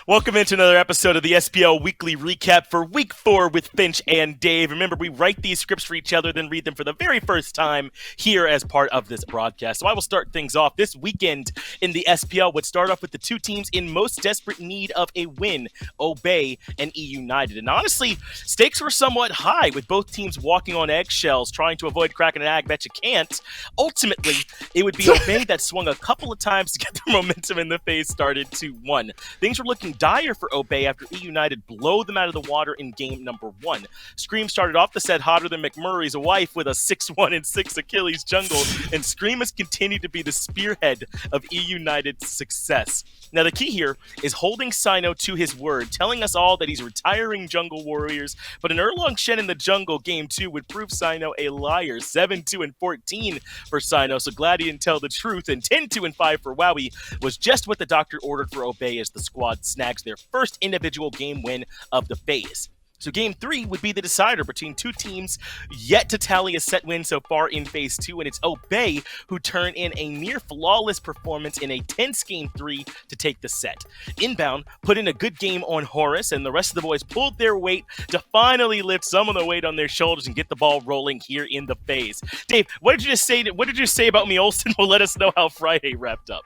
Welcome into another episode of the SPL Weekly Recap for Week 4 with Finch and Dave. Remember, we write these scripts for each other, then read them for the very first time here as part of this broadcast. So I will start things off. This weekend in the SPL would start off with the two teams in most desperate need of a win, Obey and EUnited. And honestly, stakes were somewhat high with both teams walking on eggshells, trying to avoid cracking an egg that you can't. Ultimately, it would be Obey that swung a couple of times to get their momentum in the phase started 2-1. Things were looking dire for Obey after EUnited blow them out of the water in game number 1. Scream started off the set hotter than McMurray's wife with a 6-1 and 6 Achilles jungle, and Scream has continued to be the spearhead of EUnited's success. Now the key here is holding Sino to his word, telling us all that he's retiring jungle warriors, but an Erlong Shen in the jungle game 2 would prove Sino a liar. 7-2 and 14 for Sino, so glad he didn't tell the truth, and 10-2 and 5 for Wowie was just what the doctor ordered for Obey as the squad snags their first individual game win of the phase. So game 3 would be the decider between two teams yet to tally a set win so far in phase 2, and it's Obey who turn in a near flawless performance in a tense game 3 to take the set. Inbound put in a good game on Horus, and the rest of the boys pulled their weight to finally lift some of the weight on their shoulders and get the ball rolling here in the phase. Dave, what did you just say about me, Olsen? Will let us know how Friday wrapped up.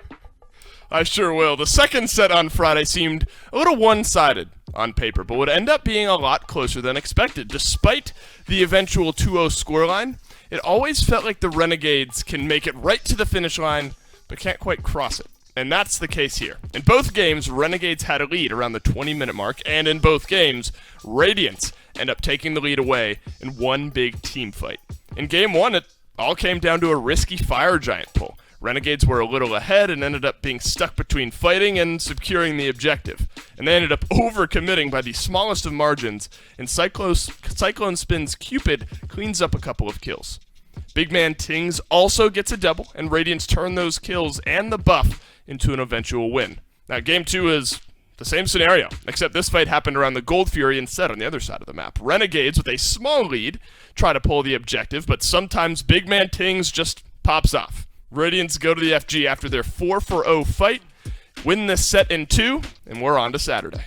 I sure will. The second set on Friday seemed a little one-sided on paper, but would end up being a lot closer than expected. Despite the eventual 2-0 scoreline, it always felt like the Renegades can make it right to the finish line, but can't quite cross it. And that's the case here. In both games, Renegades had a lead around the 20-minute mark, and in both games, Radiance end up taking the lead away in one big team fight. In Game 1, it all came down to a risky Fire Giant pull. Renegades were a little ahead and ended up being stuck between fighting and securing the objective. And they ended up overcommitting by the smallest of margins, and Cyclone Spin's Cupid cleans up a couple of kills. Big Man Tings also gets a double, and Radiance turn those kills and the buff into an eventual win. Now, Game 2 is the same scenario, except this fight happened around the Gold Fury instead on the other side of the map. Renegades, with a small lead, try to pull the objective, but sometimes Big Man Tings just pops off. Radiance go to the FG after their 4-0 fight, win this set in 2, and we're on to Saturday.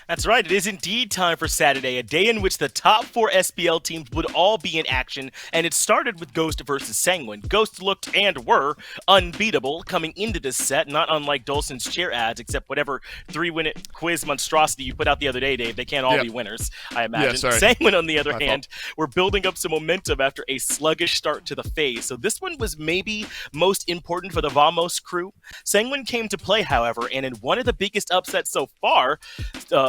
That's right, it is indeed time for Saturday, a day in which the top 4 SPL teams would all be in action, and it started with Ghost versus Sanguine. Ghost looked and were unbeatable coming into this set, not unlike Dolson's chair ads, except whatever 3-minute quiz monstrosity you put out the other day, Dave. They can't all be winners, I imagine. Yeah, Sanguine, on the other hand, were building up some momentum after a sluggish start to the phase, so this one was maybe most important for the Vamos crew. Sanguine came to play, however, and in one of the biggest upsets so far,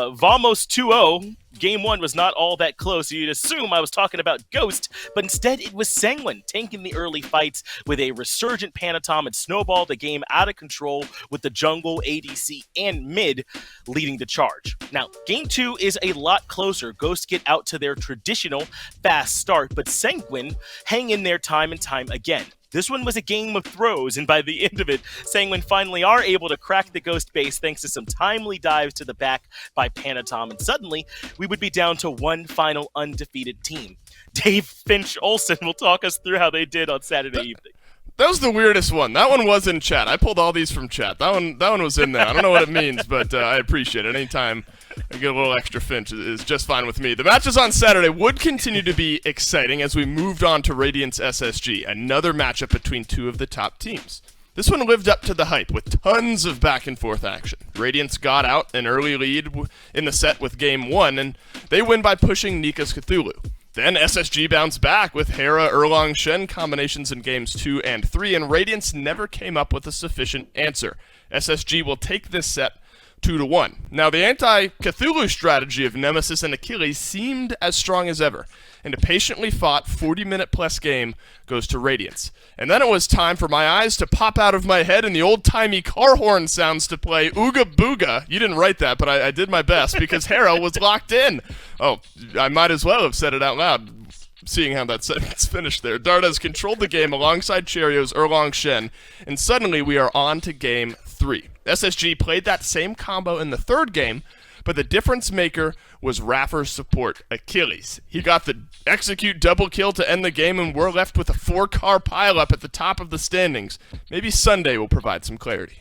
Vamos 2-0, Game 1 was not all that close. You'd assume I was talking about Ghost, but instead it was Sanguine tanking the early fights with a resurgent Panatom and snowballed the game out of control with the jungle, ADC, and mid leading the charge. Now, Game 2 is a lot closer. Ghosts get out to their traditional fast start, but Sanguine hang in there time and time again. This one was a game of throws, and by the end of it, Sanguine finally are able to crack the Ghost base thanks to some timely dives to the back by Panatom, and suddenly we would be down to one final undefeated team. Dave, Finch, Olsen will talk us through how they did on Saturday evening. That was the weirdest one. That one was in chat. I pulled all these from chat. That one was in there. I don't know what it means, but I appreciate it. Anytime I get a little extra Finch is just fine with me. The matches on Saturday would continue to be exciting as we moved on to Radiance SSG, another matchup between two of the top teams. This one lived up to the hype with tons of back and forth action. Radiance got out an early lead in the set with Game 1, and they win by pushing Nika's Cthulhu. Then SSG bounced back with Hera Erlong Shen combinations in Games 2 and 3, and Radiance never came up with a sufficient answer. SSG will take this set 2-1. Now, the anti-Cthulhu strategy of Nemesis and Achilles seemed as strong as ever, and a patiently fought 40-minute-plus game goes to Radiance. And then it was time for my eyes to pop out of my head and the old-timey car horn sounds to play Ooga Booga. You didn't write that, but I did my best because Hera was locked in. Oh, I might as well have said it out loud, seeing how that sentence finished there. Darda's controlled the game alongside Cherio's Erlong Shen, and suddenly we are on to Game 3. SSG played that same combo in the third game, but the difference maker was Raffer's support, Achilles. He got the execute double kill to end the game, and we're left with a 4-car pileup at the top of the standings. Maybe Sunday will provide some clarity.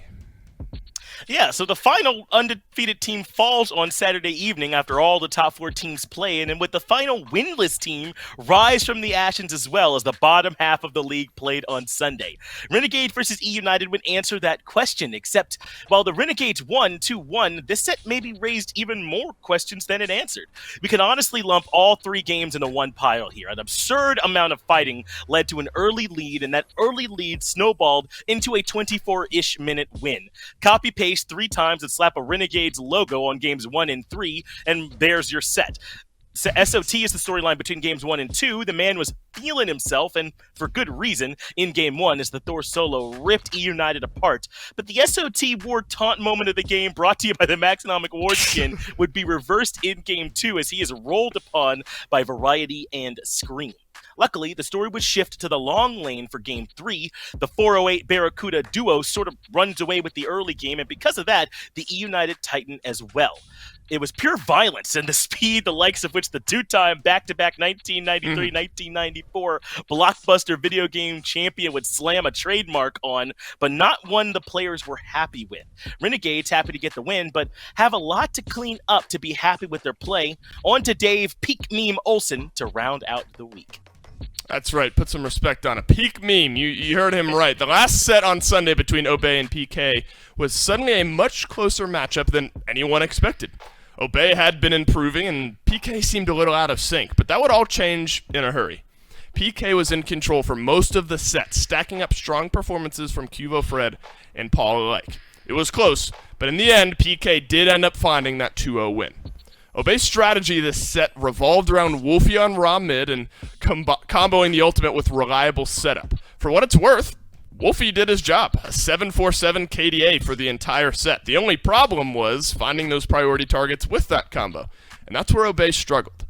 Yeah, so the final undefeated team falls on Saturday evening after all the top 4 teams play, and then with the final winless team rise from the ashes as well as the bottom half of the league played on Sunday. Renegade versus EUnited would answer that question, except while the Renegades won 2-1, this set maybe raised even more questions than it answered. We can honestly lump all 3 games into one pile here. An absurd amount of fighting led to an early lead, and that early lead snowballed into a 24-ish minute win. Copy-paste 3 times and slap a Renegades logo on games 1 and 3, and there's your set. So SOT is the storyline between games 1 and 2. The man was feeling himself, and for good reason, in game 1 as the Thor solo ripped EUnited apart. But the SOT war taunt moment of the game, brought to you by the Maxonomic Ward skin, would be reversed in game 2 as he is rolled upon by Variety and Scream. Luckily, the story would shift to the long lane for Game 3. The 408 Barracuda duo sort of runs away with the early game, and because of that, the EUnited Titan as well. It was pure violence and the speed, the likes of which the 2-time back-to-back 1993-1994 blockbuster video game champion would slam a trademark on, but not one the players were happy with. Renegades happy to get the win, but have a lot to clean up to be happy with their play. On to Dave Peak Meme Olsen to round out the week. That's right. Put some respect on it. Peak Meme. You heard him right. The last set on Sunday between Obey and PK was suddenly a much closer matchup than anyone expected. Obey had been improving, and PK seemed a little out of sync, but that would all change in a hurry. PK was in control for most of the set, stacking up strong performances from Cuvo Fred and Paul alike. It was close, but in the end, PK did end up finding that 2-0 win. Obey's strategy this set revolved around Wolfie on raw mid and comboing the ultimate with reliable setup. For what it's worth, Wolfie did his job, a 747 KDA for the entire set. The only problem was finding those priority targets with that combo, and that's where Obey struggled.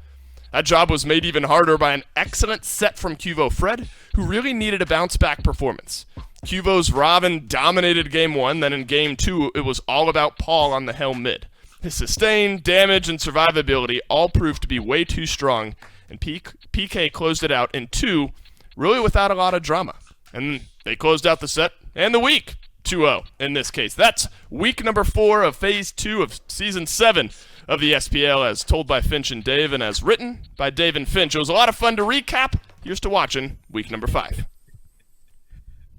That job was made even harder by an excellent set from Cuvo Fred, who really needed a bounce-back performance. Cuvo's Robin dominated Game 1, then in Game 2, it was all about Paul on the Helm mid. His sustain, damage, and survivability all proved to be way too strong, and PK closed it out in 2, really without a lot of drama. And they closed out the set and the week 2-0 in this case. That's week number 4 of Phase 2 of Season 7 of the SPL, as told by Finch and Dave and as written by Dave and Finch. It was a lot of fun to recap. Here's to watching week number 5.